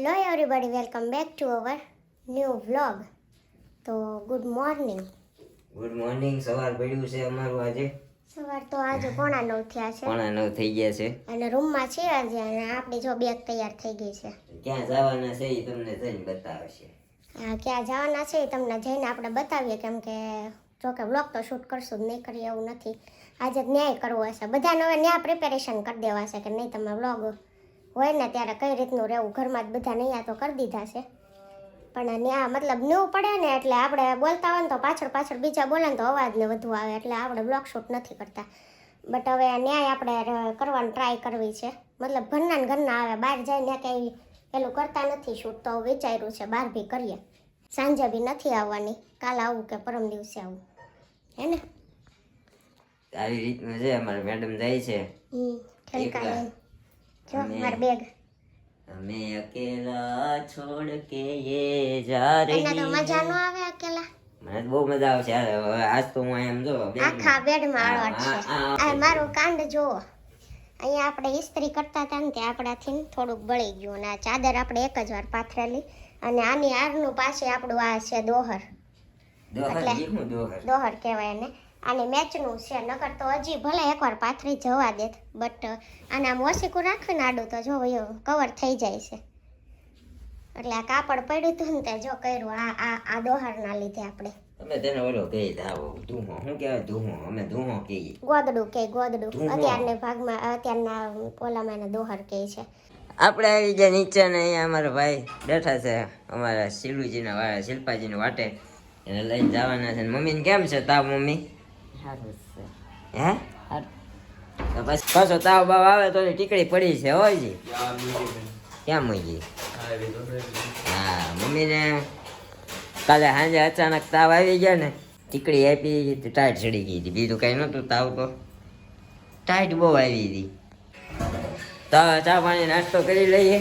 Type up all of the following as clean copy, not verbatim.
Hello everybody, welcome back to our new vlog. તો good morning. સવાર પડ્યું છે અમારું આજે. સવાર તો આજે 8:45 થયા છે. 8:45 થઈ ગયા છે અને રૂમમાં છીએ આજે અને આપણી જો બેગ તૈયાર થઈ ગઈ છે. ક્યાં જવાના છે એ તમને જઈને બતાવશે. ક્યાં જવાના છે એ તમને જઈને આપણે બતાવીએ, કેમ કે જો કે વ્લોગ તો શૂટ કરશું જ, નહીં કરીએ એવું નથી. આજે ન્યાય કરવો હશે બધાને, હવે ન્યા પ્રિપેરેશન કરી દેવા છે કે નહીં તમે વ્લોગ હોય ને ત્યારે કઈ રીતનું રહેવું. ઘરમાં જ બધા નહીં તો કરી દીધા છે, પણ ત્યાં મતલબ ન્યૂ પડે ને એટલે આપણે બોલતા હોય ને તો પાછળ બીજા બોલે ને તો અવાજ ને વધુ આવે, એટલે આપણે બ્લોગ શૂટ નથી કરતા. બટ હવે ન્યાય આપણે કરવાની ટ્રાય કરવી છે. મતલબ ઘરના આવે, બહાર જઈને કંઈ પેલું કરતા નથી શૂટ, તો વિચાર્યું છે બહાર બી કરીએ. સાંજે બી નથી આવવાની, કાલે આવું કે પરમ દિવસે આવું, હે ને? આવી રીતનું છે અમારે મેડમ જાય છે ઠેલકા લઈને. જો મારી બેગ અમે અકેલા છોડ કે યે જા રહી. તને તો મજા ન આવે અકેલા? મને બહુ મજા આવશે. આજ તો હું એમ જો આખા બેડમાં અળવાટ છે. આ મારું કાંડ જુઓ, અહીંયા આપણે ઇસ્ત્રી કરતા હતા ને ત્યાં આપણાથી થોડુંક બળી ગયું, અને આ ચાદર આપણે એક જ વાર પાથરેલી, અને આની આરનું પાસે આપણું આ છે દોહર. દોહર કહેવાય એને. આની મેચનું છે, નકર તો હજી ભલે એકવાર પાથરી જવા દેત, બટ આને આમ ઓસીકું રાખીને આડું તો જો કવર થઈ જાય છે. એટલે આ કાપડ પડ્યું હતું ને તે જો કર્યું આ દોહરના લીધે આપણે. તમે તેને ઓલો કહી દાવો ધૂમો, શું કહેવાય ધૂમો, અમે ધૂમો કહીએ. ગોદડું અત્યારના ભાગમાં, અત્યારના ઓલામાં એને દોહર કહે છે. આપણે આવી ગયા નીચે ને અહીંયા અમારા ભાઈ બેઠા છે અમારા શિલુજીના વાળા, શિલ્પાજીના વાટે, એને લઈને જવાના છે. મમ્મીને કેમ છે તાવ? મમ્મી હે તો બસ પાછો તાવ બાવ આવે તો ટીકડી પડી છે હોયજી. ક્યાં મૂકી? હા, મમ્મીને કાલે સાંજે અચાનક તાવ આવી ગયા ને, ટીકડી આપી ટાઈટ ચડી ગઈ હતી, બીજું કઈ નતું. તાવ તો ટાઈટ બહુ આવી હતી. તો ચા પાણી નાસ્તો કરી લઈએ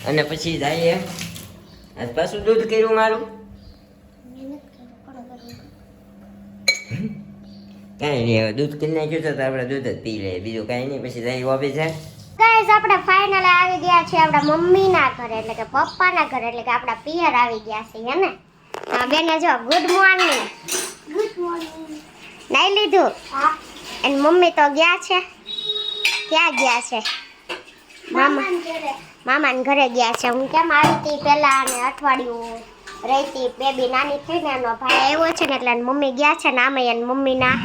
અને પછી જઈએ. આજ પાછું દૂધ કર્યું મારું. કાંઈ નહીં, હવે દૂધ કરી નાખ્યું તો આપણે દૂધ જ પી લઈએ, બીજું કાંઈ નહીં. પછી જઈ ઓફિસ છે. ગાઈઝ, આપણે ફાઇનલ આવી ગયા છીએ આપણા મમ્મીના ઘરે, એટલે કે પપ્પાના ઘરે, એટલે કે આપણા પિયર આવી ગયા છે, હે ને? હા બેને જો ગુડ મોર્નિંગ. નાઈ લીધું? અને મમ્મી તો ગયા છે. ક્યાં ગયા છે? મામાને ઘરે ગયા છે. હું કેમ આવી હતી પેલા, અને અઠવાડિયું રહીતી, બેબી નાની થઈને એનો ભાઈ આવ્યો છે ને, એટલે મમ્મી ગયા છે ને. આમે એને મમ્મીના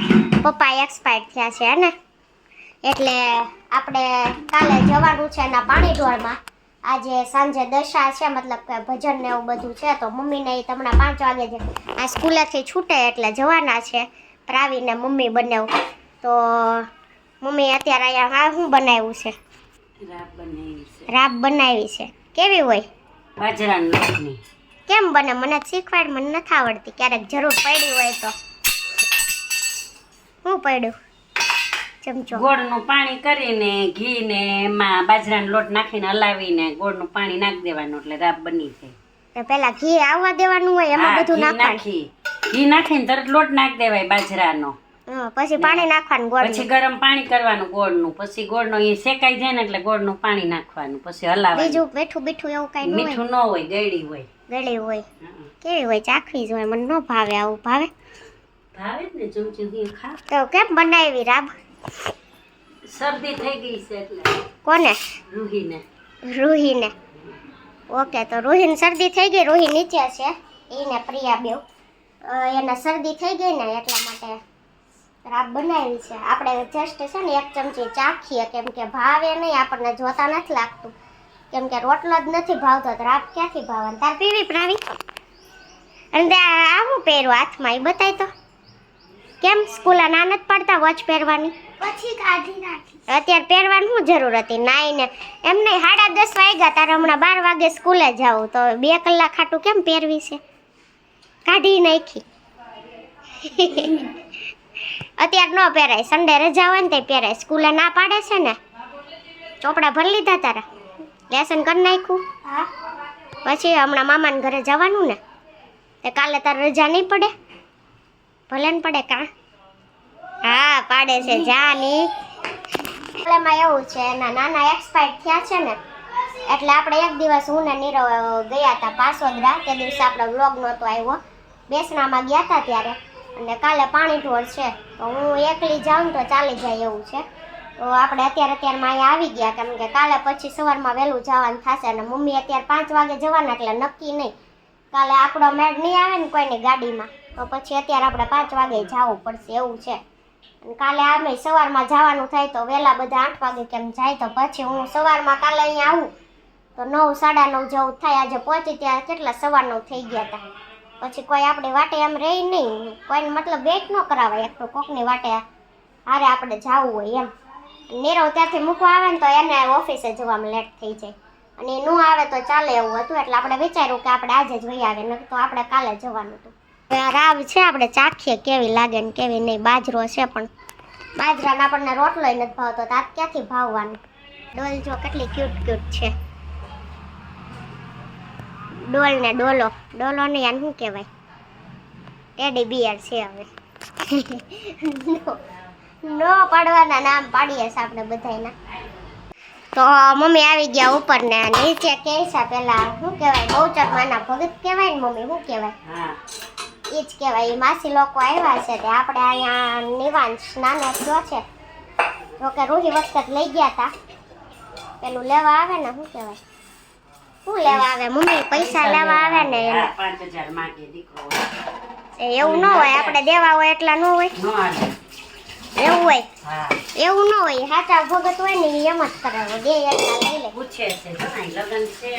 પપ્પા એક્સપાયર થયા છે, હે ને? એટલે આપણે કાલે જવાનું છે એના પાણી ઢોળમાં. આજે સાંજે દશા છે, મતલબ કે ભજન ને એવું બધું છે, તો મમ્મીને એ હમણાં 5 વાગે જ આ સ્કૂલેથી છૂટે એટલે જવાના છે. પ્રાવીને મમ્મી બનાવ તો મમ્મી અત્યારે અહીંયા શું બનાવ્યું છે? રાબ બનાવી છે. કેવી હોય? બાજરાની રોટલી. કેમ બને? મને શીખવાડ, મને નથી આવડતી. ક્યારેક જરૂર પડી હોય તો. શું પડ્યું? ચમચો ગોળનું પાણી કરીને ઘી ને એમાં બાજરાનો લોટ નાખીને હલાવીને ગોળનું પાણી નાખી દેવાનું, એટલે રાબ બની જાય. તો પેલા ઘી આવવા દેવાનું હોય, એમાં બધું નાખવાનું. ઘી નાખીને તરત લોટ નાખી દેવાય બાજરાનો, પછી પાણી નાખવાનું ગોળ, પછી ગરમ પાણી કરવાનું ગોળનું, પછી ગોળનો એ શેકાઈ જાય ને એટલે ગોળનું પાણી નાખવાનું, પછી હલાવવાનું. બીજું મીઠું એવું કઈ મીઠું ન હોય, ગળી હોય. ગળી હોય. કેવી હોય? ચાખવી જ હોય. મને ન ભાવે આવું. ભાવે? ભાવે જ ને, ચમચી ખા. તો કેમ બનાવી રાબ? શરદી થઈ ગઈ છે એટલે. કોને? રૂહીને. ઓકે, તો રૂહીને શરદી થઈ ગઈ. રૂહી નીચે છે, એને પ્રિયા બેવ એને શરદી થઈ ગઈ ને એટલા માટે રાબ બનાવી છે. આપણે જસ્ટ છે ને 1 ચમચી ચાખીએ, કેમ કે ભાવે નહીં, આપણને જોતા નથી લાગતું, કેમ કે રોટલો જ નથી ભાવતો, તો રાબ ક્યાંથી ભાવવાનું? તાર પીવી પ્રાવી? અને આ હું પહેર્યું હાથમાં એ બતાય તો. કેમ સ્કૂલે ના નથી પડતા વોચ પહેરવાની? પછી કાઢી નાખી. અત્યારે પહેરવાની શું જરૂર હતી? નાઈને એમ નહીં, 10:30 વાગ્યા, તારે હમણાં 12 વાગે સ્કૂલે જાવું, તો 2 કલાક ખાટું કેમ પહેરવી છે? કાઢી નાખી. અત્યારે ન પહેરાય, સન્ડે રજા હોય ને તે પહેરાય. સ્કૂલે ના પાડે છે ને. ચોપડા ભરી લીધા તારા? લેસન કરી નાખ્યું? પછી હમણાં મામાને ઘરે જવાનું ને, તે કાલે તારે રજા નહીં પડે? ભલે ને પડે કાં? હા પાડે છે. જા ની. એમાં એવું છે, એના નાના એક્સપાયર થયા છે ને, એટલે આપણે એક દિવસ હું ને નીરવ ગયા હતા પાસોદરા. તે દિવસે આપણો વ્લોગ નહોતો આવ્યો. બેસણામાં ગયા હતા ત્યારે. અને કાલે પાણી ઢોળ છે તો હું એકલી જાઉં તો ચાલી જાય એવું છે. તો આપણે અત્યારમાં અહીંયા આવી ગયા કેમ કે કાલે પછી સવારમાં વહેલું જવાનું થશે. અને મમ્મી અત્યારે 5 વાગે જવાના એટલે નક્કી નહીં. કાલે આપણો મેળ નહીં આવે ને કોઈની ગાડીમાં તો પછી અત્યારે આપણે 5 વાગે જવું પડશે એવું છે. અને કાલે આમે સવારમાં જવાનું થાય તો વહેલા બધા 8 વાગે કેમ જાય તો પછી હું સવારમાં કાલે અહીંયા આવું તો 9 સાડા 9 જેવું થાય. આજે પહોંચી ત્યાં કેટલા 9:15 થઈ ગયા હતા. પછી કોઈ આપણી વાટે એમ રહી નહીં, કોઈને મતલબ વેઇટ ન કરાવે. એક તો કોકની વાટે હારે આપણે જવું હોય એમ. નીરવ ત્યાંથી મૂકવા આવે ને તો એને ઓફિસે જવામાં લેટ થઈ જાય અને એ ન આવે તો ચાલે એવું હતું. એટલે આપણે વિચાર્યું કે આપણે આજે જ વહી આવે, નકર તો આપણે કાલે જવાનું હતું. રાવ છે આપણે ચાખીએ કેવી લાગે ને કેવી નહીં. બાજરો છે પણ બાજરાને આપણને રોટલો નથી ભાવતો તો આ ક્યાંથી ભાવવાનું. ડોલ જો કેટલી ક્યુટ છે. ડોલ ને ડોલો નહીં આને શું કહેવાય? ટેડી બિયર છે. હવે નો પાડવાના નામ પાડીએ છે આપણે બધાયના. તો મમ્મી આવી ગયા ઉપર ને નીચે કે છે પેલા શું કહેવાય બહુચરમાના ભગત કહેવાય ને મમ્મી શું કહેવાય? એ જ કહેવાય. એ માસી લોકો આવ્યા છે તે આપણે અહીંયા નિવાંશ નાનો થયો છે. તો કે રૂહી વખત લઈ ગયા હતા પેલું લેવા આવે ને શું કહેવાય શું લેવા આવે મમ્મી? પૈસા લેવા આવે ને એને 5000 માંગે દીકરો. એવું ન હોય આપણે દેવા હોય એટલા ન હોય એવું હોય. એવું ન હોય. સાચા ભગત હોય ને એમ જ કરાવો દે એટલા લઈ લે. પૂછે છે લગન છે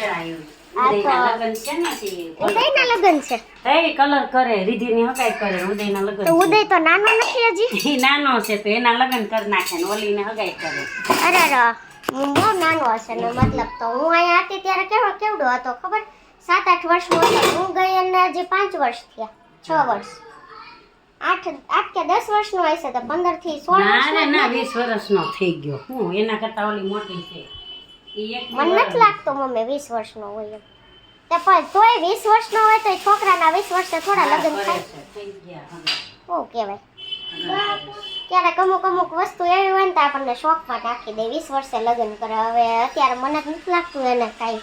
ઉદયના લગન છે નથી. ઉદયના લગન છે એ કલર કરે રીધિની હગાઈ કરે. ઉદયના લગન તો ઉદય તો નાનો નથી હજી. એ નાનો છે તો એના લગન કરી નાખે ને ઓલીને હગાઈ કરે. અરે બહુ નાનો હશે ને મતલબ તો હું અહીંયા હતી ત્યારે કેવડો હતો ખબર? 7-8 વર્ષનો હતો. હું ગઈ અને હજી 5 વર્ષ થયા. 6 વર્ષ 8 કે 10 વર્ષનો હશે તો 15 થી 16 ના 20 વર્ષનો થઈ ગયો. હું એના કરતા ઓલી મોટી છે. મને નથી લાગતો મમ્મી 20 વર્ષનો હોય એમ. તે પણ તોય 20 વર્ષનો હોય તો છોકરાના 20 વર્ષે થોડા લગ્ન થાય. શું કહેવાય? ક્યારેક અમુક વસ્તુ એવી હોય ને તો આપણને શોખમાં નાખી દે. 20 વર્ષે લગ્ન કરે. હવે અત્યારે મને નથી લાગતું એને કાંઈ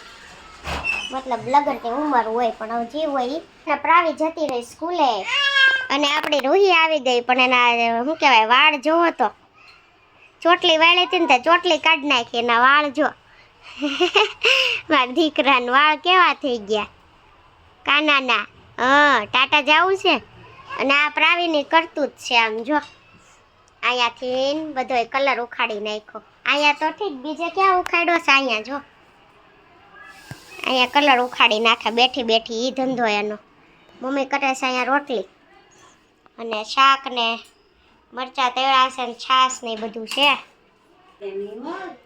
મતલબ લગ્નની ઉંમર હોય પણ હવે જે હોય એને પ્રાવી જતી રહી સ્કૂલે અને આપણી રૂહી આવી ગઈ પણ એના શું કહેવાય વાળ જોવો તો ચોટલી વાળી હતી ને તો ચોટલી કાઢી નાખી. એના વાળ જો મારા દીકરાના વાળ કેવા થઈ ગયા કાનાના. ટાટા જવું છે અને આ પ્રાવીની કરતું જ છે. આમ જો અહીંયાથી બધો કલર ઉખાડી નાખ્યો. અહીંયા તો ઠીક બીજે ક્યાં ઉખાડ્યો છે? અહીંયા જો અહીંયા કલર ઉખાડી નાખે બેઠી એ ધંધો એનો. મમ્મી કરે છે અહીંયા રોટલી અને શાક ને મરચાં તળ્યા છે ને છાશ ને બધું છે.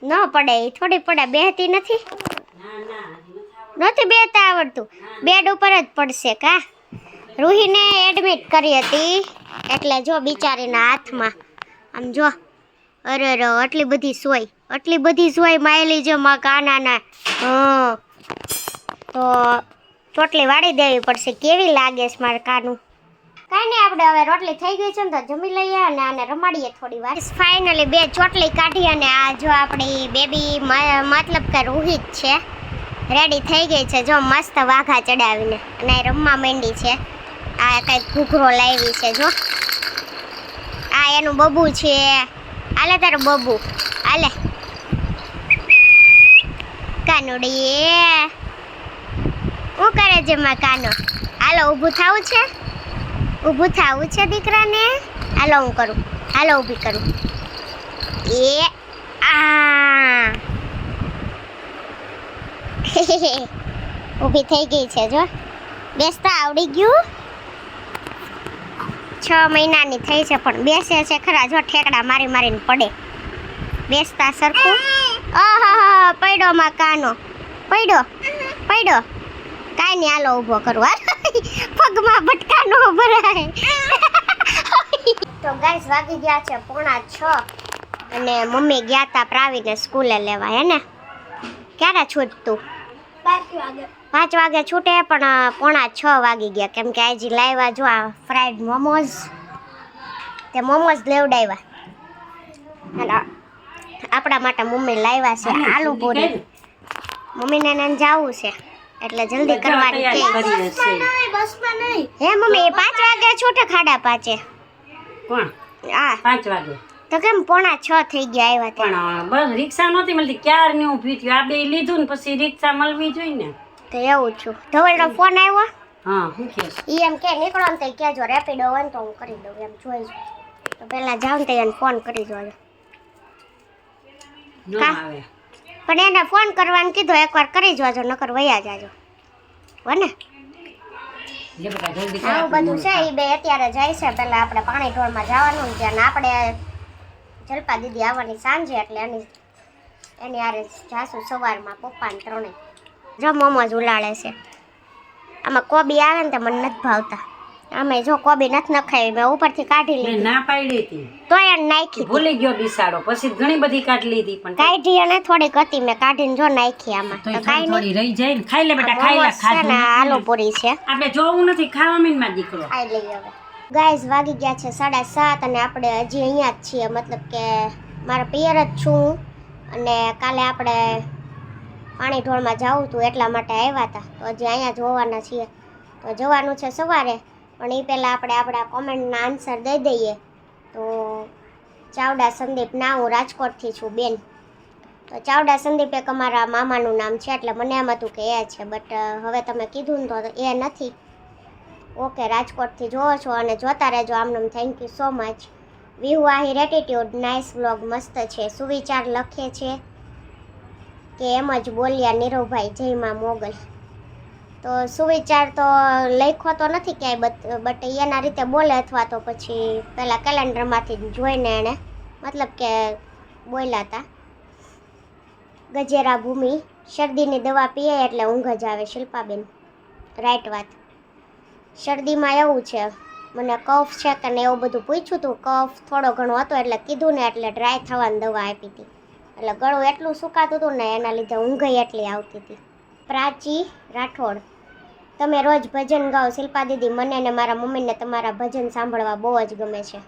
ન પડે એ થોડી પડે. બેહતી નથી બેહતા આવડતું. બેડ ઉપર જ પડશે કા. રૂહીને એડમિટ કરી હતી એટલે જો બિચારીના હાથમાં આમ જો અરે આટલી બધી સોય માયલી જો માં કાનાના. તો ચોટલી વાળી દેવી પડશે. કેવી લાગે છે મારે કાનું? કાંઈ નહીં આપણે હવે રોટલી થઈ ગઈ છે ને તો જમી લઈએ અને આને રમાડીએ થોડી વાર. ફાઇનલી 2 ચોટલી કાઢી અને આ જો આપણી બેબી મતલબ કે રૂહી જ છે રેડી થઈ ગઈ છે. જો મસ્ત વાઘા ચડાવીને અને રમવા માંડી છે. આ કંઈક ઘૂઘરો લાવી છે જો. આ એનું બબુ છે. આલે તારું બબુ આલે કાનુડી. શું કરે છે માં કાનો? હાલો ઊભું થવું છે દીકરાને. હાલો હું કરું. હાલો ઊભી કરું. એ આ ઊભી થઈ ગઈ છે જો. બેસતા આવડી ગયું. 6 મહિનાની થઈ છે પણ બેસે છે ખરા. જો ઠેકડા મારીને પડે. બેસતા સરખું. પડ્યો માં કાનો પડ્યો. કાંઈ નહીં હાલો ઊભો કરું. પગમાં બટકા નો ભરાય. તો ગાઈસ વાગી ગયા છે 5:45 અને મમ્મી ગયા તા પ્રાવીને સ્કૂલે લેવા. હે ને ક્યારે છૂટતું? 5 વાગે છૂટે પણ 5:45 વાગી ગયા કેમ કે આજે લાવ્યા જો આ ફ્રાઈડ મોમોઝ. તે મોમોઝ લેવડાવ્યા અને આપણા માટે મમ્મી લાવ્યા છે આલુ પૂરી. મમ્મીને એને જવું છે એટલે જલ્દી કરવાની કે કરી હશે હે મમ્મી 5 વાગે છૂટે 5:30 કોણ આ 5 વાગે તો કેમ 5:45 થઈ ગયા આવ્યા તે પણ બસ રિક્ષા નહોતી મળતી ક્યારની ઊભી થયું આ બે લીધું ને પછી રિક્ષા મળવી જોઈએ ને તો એવું છું ધવલનો ફોન આવ્યો હા શું કહે ઈ એમ કે નીકળો ને તો કહેજો રેપિડો હોય ને તો હું કરી દઉં એમ જોઈ તો પહેલા જાઉં ને તો એને ફોન કરી જોજો ન આવે પણ એને ફોન કરવાનું કીધું એકવાર કરી જોજો નકર વયા જાજો હો ને લે બેટા જલ્દી આવું બધું છે એ બે અત્યારે જાય છે પહેલા આપણે પાણી ઢોળમાં જવાનું ને ત્યાં આપણે જલપા દીદી આવવાની સાંજે એટલે એની આરે જાસુ સવારમાં પપ્પાને ત્રણે જો મોમોજ ઉલાળે છે આમાં કોબી આવે ને તો મને નથી ભાવતા અમે જો કોબી નથી નખાવી મેં ઉપરથી કાઢી મેં લીધી ના પાડી હતી તોય એને નાખી ભૂલી ગયો બિસાડો પછી ઘણી બધી કાઢ લીધી પણ કાઢી અને થોડીક હતી મેં કાઢીને જો નાખી આમાં તો તો કાંઈ નહીં થોડી રહી જાય ને ખાઈ લે બેટા ખાઈ લે મોમોસ છે ને આલુ પૂરી છે આપણે જોવું નથી ખાવા મીનમાં દીકરો ખાઈ લઈએ હવે ગાઈઝ વાગી ગયા છે 7:30 અને આપણે હજી અહીંયા જ છીએ મતલબ કે મારા પિયર જ છું અને કાલે આપણે પાણી ઢોળમાં જવું હતું એટલા માટે આવ્યા હતા તો હજી અહીંયા જોવાના છીએ તો જવાનું છે સવારે પણ એ પહેલાં આપણે આપણા કોમેન્ટના આન્સર દઈ દઈએ તો ચાવડા સંદીપ ના હું રાજકોટથી છું બેન તો ચાવડા સંદીપ એક અમારા મામાનું નામ છે એટલે મને એમ હતું કે એ છે બટ હવે તમે કીધું ને તો એ નથી ઓકે રાજકોટથી જોવો છો અને જોતા રહેજો આમનું થેન્ક યુ સો મચ વ્યૂ આહી એટીટ્યુડ નાઇસ વ્લોગ મસ્ત છે સુવિચાર લખે છે કે એમ જ બોલ્યા નીરવભાઈ જય માં મોગલ તો સુવિચાર તો લખ્યો તો નથી ક્યાંય બટ એના રીતે બોલે અથવા તો પછી પહેલાં કેલેન્ડરમાંથી જોઈને એણે મતલબ કે બોલ્યા હતા ગજેરા ભૂમિ શરદીની દવા પીએ એટલે ઊંઘ જ આવે શિલ્પાબેન રાઈટ વાત શરદીમાં એવું છે મને કફ છે કે ને એવું બધું પૂછ્યું હતું કફ થોડો ઘણો હતો એટલે કીધું ને એટલે ડ્રાય થવાની દવા આપી હતી એટલે ગળું એટલું સુકાતું હતું ને એના લીધે ઊંઘ એટલી આવતી હતી પ્રાચી રાઠોડ તમે રોજ ભજન ગાઓ શિલ્પા દીદી મને ને મારા મમ્મીને તમારા ભજન સાંભળવા બહુ જ ગમે છે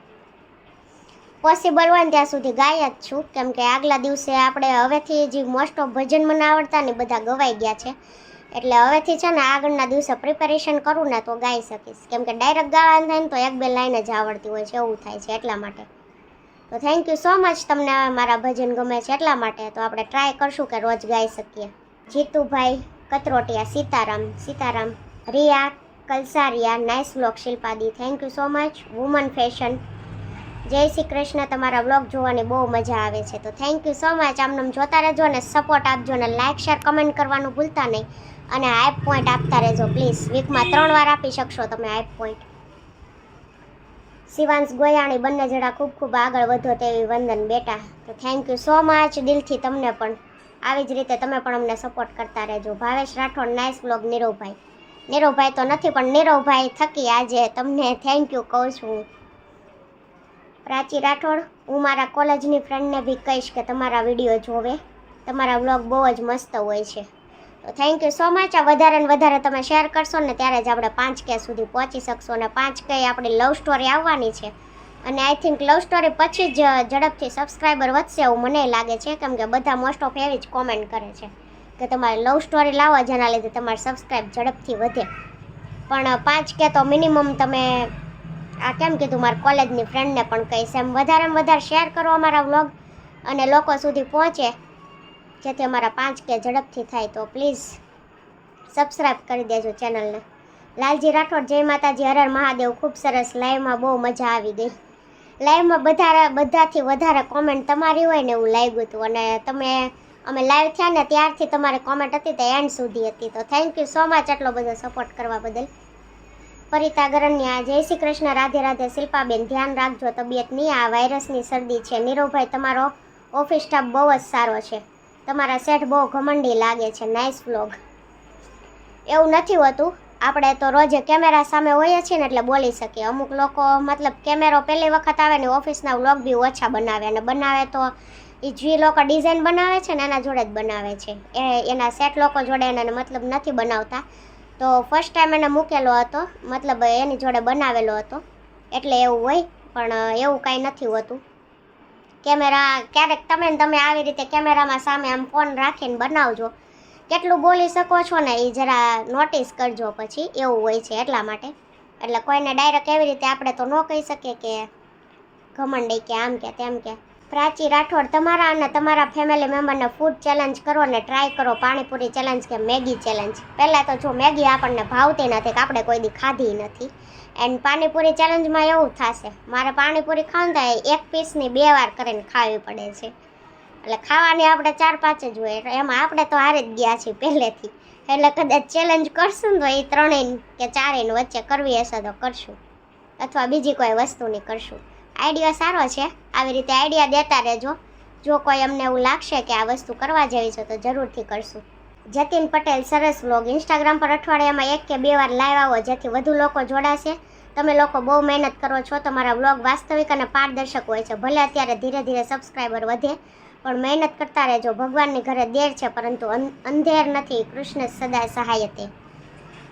પોસિબલ હોય ને ત્યાં સુધી ગાય જ છું કેમ કે આગલા દિવસે આપણે હવેથી જે મોસ્ટ ઓફ ભજન મને આવડતા ને બધા ગવાઈ ગયા છે એટલે હવેથી છે ને આગળના દિવસે પ્રિપેરેશન કરું ને તો ગાઈ શકીશ કેમ કે ડાયરેક્ટ ગાવાનું થાય ને તો 1-2 લાઈન જ આવડતી હોય છે એવું થાય છે એટલા માટે તો થેન્ક યુ સો મચ તમને મારા ભજન ગમે છે એટલા માટે તો આપણે ટ્રાય કરશું કે રોજ ગાઈ શકીએ જીતુભાઈ કતરોટિયા સીતારામ રિયા કલસારિયા નાઇસ વ્લોગ શિલ્પાદી thank you so much woman fashion જય શ્રી કૃષ્ણ તમારા વ્લોગ જોવાની બહુ મજા આવે છે તો થેન્ક યુ સો મચ આમનામ જોતા રહેજો ને સપોર્ટ આપજો ને લાઇક શેર કમેન્ટ કરવાનું ભૂલતા નહીં અને હાઈપ પોઈન્ટ આપતા રહેજો પ્લીઝ વીકમાં 3 વાર આપી શકશો તમે હાઈપ પોઈન્ટ શિવાંશ ગોયાણી બંને જણા ખૂબ ખૂબ આગળ વધો તેવી વંદન બેટા તો થેન્ક યુ સો મચ દિલથી તમને પણ આવી જ રીતે તમે પણ અમને સપોર્ટ કરતા રહેજો ભાવેશ રાઠોડ નાઇસ વ્લોગ નીરવભાઈ તો નથી પણ નીરવભાઈ થકી આજે તમને થેન્ક યુ કહું છું પ્રાચી રાઠોડ હું મારા કોલેજની ફ્રેન્ડને બી કહીશ કે તમારા વિડીયો જોવે તમારા વ્લોગ બહુ જ મસ્ત હોય છે તો થેન્ક યુ સો મચ આ વધારે ને વધારે તમે શેર કરશો ને ત્યારે જ આપણે 5K સુધી પહોંચી શકશો અને 5K આપણી લવ સ્ટોરી આવવાની છે અને આઈ થિંક લવ સ્ટોરી પછી જ ઝડપથી સબસ્ક્રાઈબર વધશે એવું મને લાગે છે કેમ કે બધા મોસ્ટ ઓફ એવી જ કોમેન્ટ કરે છે કે તમારે લવ સ્ટોરી લાવો જેના લીધે તમારે સબસ્ક્રાઈબ ઝડપથી વધે પણ 5K તો મિનિમમ તમે આ કેમ કીધું મારા કોલેજની ફ્રેન્ડને પણ કહીશ એમ વધારેમાં વધારે શેર કરો અમારા વ્લોગ અને લોકો સુધી પહોંચે જેથી અમારા 5K ઝડપથી થાય તો પ્લીઝ સબસ્ક્રાઈબ કરી દેજો ચેનલને લાલજી રાઠોડ જય માતાજી હર હર મહાદેવ ખૂબ સરસ લાઈવમાં બહુ મજા આવી ગઈ લાઈવમાં બધાથી વધારે કોમેન્ટ તમારી હોય ને એવું લાગ્યું હતું અને અમે લાઈવ થયા ને ત્યારથી તમારી કોમેન્ટ હતી તે એન્ડ સુધી હતી તો થેન્ક યુ સો મચ આટલો બધો સપોર્ટ કરવા બદલ પરિતા ગરણ્યા જય શ્રી કૃષ્ણ રાધે રાધે શિલ્પાબેન ધ્યાન રાખજો તબિયત નહીં આ વાયરસની શરદી છે નીરવભાઈ તમારો ઓફિસ સ્ટાફ બહુ જ સારો છે તમારા સેટ બહુ ઘમંડી લાગે છે નાઇસ વ્લોગ એવું નથી હોતું આપણે તો રોજે કેમેરા સામે હોઈએ છીએ ને એટલે બોલી શકીએ અમુક લોકો મતલબ કેમેરો પહેલી વખત આવે ને ઓફિસના વ્લોગ બી ઓછા બનાવે અને બનાવે તો એ જે લોકો ડિઝાઇન બનાવે છે ને એના જોડે જ બનાવે છે એના સેટ લોકો જોડે એને મતલબ નથી બનાવતા તો ફર્સ્ટ ટાઈમ એને મૂકેલો હતો મતલબ એની જોડે બનાવેલો હતો એટલે એવું હોય પણ એવું કાંઈ નથી હોતું કેમેરા ક્યારેક તમે આવી રીતે કેમેરામાં સામે આમ ફોન રાખીને બનાવજો કેટલું બોલી શકો છો ને એ જરા નોટિસ કરજો પછી, એવું હોય છે એટલા માટે. એટલે કોઈને ડાયરેક્ટ એવી રીતે આપણે તો ન કહી શકીએ કે ઘમંડી કે આમ કે તેમ કે. પ્રાચી રાઠોડ, તમારા અને તમારા ફેમિલી મેમ્બરને ફૂડ ચેલેન્જ કરો ને ટ્રાય કરો, પાણીપુરી ચેલેન્જ કે મેગી ચેલેન્જ. પહેલાં તો જો મેગી આપણને ભાવતી નથી કે આપણે કોઈ દી ખાધી નથી. એન્ડ પાણીપુરી ચેલેન્જમાં એવું થશે, મારે પાણીપુરી ખાવું થાય 1 પીસની 2 વાર કરીને ખાવી પડે છે. એટલે ખાવાની આપણે 4-5 જ હોય, એટલે એમાં આપણે તો હારી જ ગયા છીએ પહેલેથી. એટલે કદાચ ચેલેન્જ કરશું ને તો એ 3 કે 4 વચ્ચે કરવી હશે તો કરશું, અથવા બીજી કોઈ વસ્તુની કરશું. આઈડિયા સારો છે, આવી રીતે આઈડિયા દેતા રહેજો. જો કોઈ અમને એવું લાગશે કે આ વસ્તુ કરવા જેવી છે તો જરૂરથી કરશું. જતીન પટેલ, સરસ વ્લોગ. ઇન્સ્ટાગ્રામ પર અઠવાડિયામાં 1 કે 2 વાર લાઈવ આવો જેથી વધુ લોકો જોડાશે. તમે લોકો બહુ મહેનત કરો છો, તમારા વ્લોગ વાસ્તવિક અને પારદર્શક હોય છે. ભલે અત્યારે ધીરે ધીરે સબસ્ક્રાઈબર વધે, પણ મહેનત કરતા રહેજો. ભગવાનની ઘરે દેર છે પરંતુ અંધેર નથી, કૃષ્ણ સદા સહાયતે.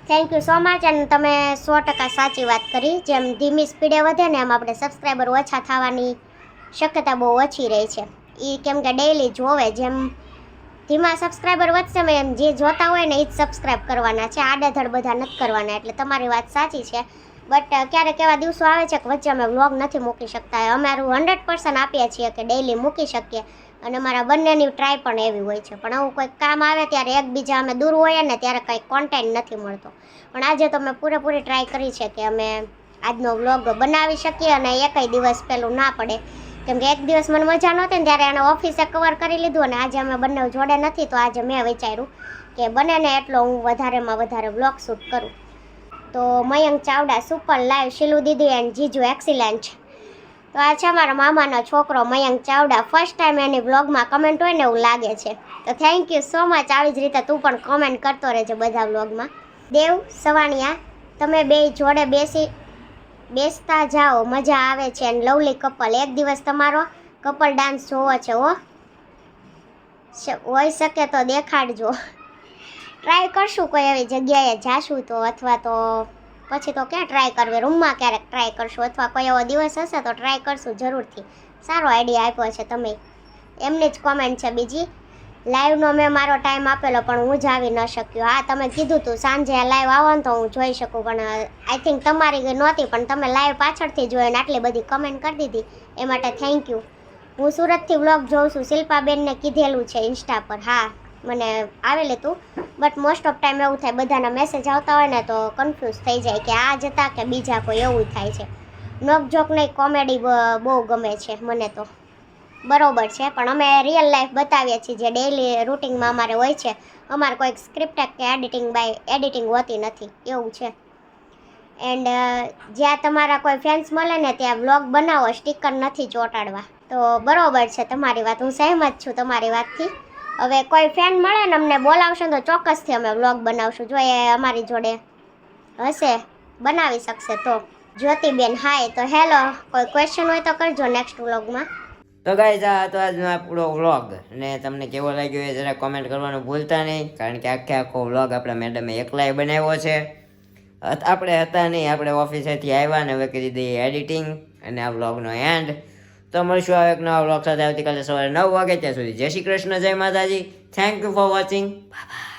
Thank you so much. અને તમે 100% સાચી વાત કરી. જેમ ધીમી સ્પીડે વધે ને એમ આપણે સબસ્ક્રાઈબર ઓછા થવાની શક્યતા બહુ ઓછી રહી છે. એ કેમ કે ડેઈલી જોવે, જેમ ધીમા સબસ્ક્રાઈબર વધશે એમ જે જોતા હોય ને એ જ સબસ્ક્રાઈબ કરવાના છે, આડેધડ બધા નથી કરવાના. એટલે તમારી વાત સાચી છે. બટ ક્યારેક એવા દિવસો આવે છે કે વચ્ચે અમે વ્લોગ નથી મૂકી શકતા. અમારું 100% આપીએ છીએ કે ડેઈલી મૂકી શકીએ, અને અમારા બંનેની ટ્રાય પણ એવી હોય છે. પણ આવું કોઈક કામ આવે ત્યારે એકબીજા અમે દૂર હોઈએ ને ત્યારે કંઈ કોન્ટેન્ટ નથી મળતો. પણ આજે તો મેં પૂરેપૂરી ટ્રાય કરી છે કે અમે આજનો વ્લોગ બનાવી શકીએ અને એકય દિવસ પેલું ના પડે. કેમ કે એક દિવસ મને મજા નહોતી ને ત્યારે એને ઓફિસે કવર કરી લીધું, અને આજે અમે બંને જોડે નથી તો આજે મેં વિચાર્યું કે બને ને એટલો હું વધારેમાં વધારે વ્લોગ શૂટ કરું. તો મયંક ચાવડા, સુપર લાઈવ. શીલુ દીદી એન્ડ જીજુ એક્સિલન્ટ. તો આ છે મારા મામાનો છોકરો મયંક ચાવડા. ફર્સ્ટ ટાઈમ એની વ્લોગમાં કમેન્ટ હોય ને એવું લાગે છે. તો થેન્ક યુ સો મચ. આવી જ રીતે તું પણ કોમેન્ટ કરતો રહેજો બધા વ્લોગમાં. દેવ સવાણિયા, તમે બે જોડે બેસતા જાઓ, મજા આવે છે. અને લવલી કપલ, એક દિવસ તમારો કપલ ડાન્સ જોવો છે હો, હોઈ શકે તો દેખાડજો. ટ્રાય કરશું, કોઈ એવી જગ્યાએ જાશું તો, અથવા તો પછી તો ક્યાં ટ્રાય કરવી, રૂમમાં ક્યારેક ટ્રાય કરશું, અથવા કોઈ એવો દિવસ હશે તો ટ્રાય કરશું જરૂરથી. સારો આઈડિયા આપ્યો છે તમે. એમની જ કોમેન્ટ છે બીજી. લાઈવનો મેં મારો ટાઈમ આપેલો પણ હું જ આવી ન શક્યો. હા, તમે કીધું તું સાંજે લાઈવ આવો ને તો હું જોઈ શકું, પણ આઈ થિંક તમારી નહોતી, પણ તમે લાઈવ પાછળથી જોઈને આટલી બધી કમેન્ટ કરી દીધી એ માટે થેન્ક યુ. હું સુરતથી વ્લોગ જોઉં છું, શિલ્પાબેનને કીધેલું છે ઇન્સ્ટા પર. હા, મને આવેલું હતું, બટ મોસ્ટ ઓફ ટાઈમ એવું થાય બધાના મેસેજ આવતા હોય ને તો કન્ફ્યુઝ થઈ જાય કે આ જ હતા કે બીજા કોઈ, એવું થાય છે. નોકઝોક નહીં, કોમેડી બહુ ગમે છે મને તો. બરોબર છે, પણ અમે રિયલ લાઈફ બતાવીએ છીએ જે ડેઈલી રૂટિનમાં અમારે હોય છે. અમારે કોઈ સ્ક્રિપ્ટ કે એડિટિંગ હોતી નથી, એવું છે. એન્ડ જ્યાં તમારા કોઈ ફેન્સ મળે ને ત્યાં વ્લોગ બનાવો, સ્ટીકર નથી ચોંટાડવા. તો બરોબર છે તમારી વાત, હું સહેમત છું તમારી વાતથી. હવે કોઈ ફેન મળે ને અમને બોલાવશે તો ચોક્કસથી અમે વ્લોગ બનાવશું, જો એ અમારી જોડે હશે, બનાવી શકશે તો. જ્યોતિબેન, હાય. તો હેલો, કોઈ ક્વેશ્ચન હોય તો કરજો નેક્સ્ટ વ્લોગમાં. તો ગાઈઝ, આ હતો આજનો આપણો વ્લોગ, અને તમને કેવો લાગ્યો એ જરા કોમેન્ટ કરવાનું ભૂલતા નહીં, કારણ કે આખો વ્લોગ આપણા મેડમે એકલાએ બનાવ્યો છે. આપણે હતા નહીં, આપણે ઓફિસેથી આવ્યા ને હવે કરી દઈએ એડિટિંગ અને આ વ્લોગનો એન્ડ. તો મળીશું આ એક નવા વ્લોગ સાથે આવતીકાલે સવારે 9 વાગે. ત્યાં સુધી જય શ્રી કૃષ્ણ, જય માતાજી. Thank you for watching. Bye bye.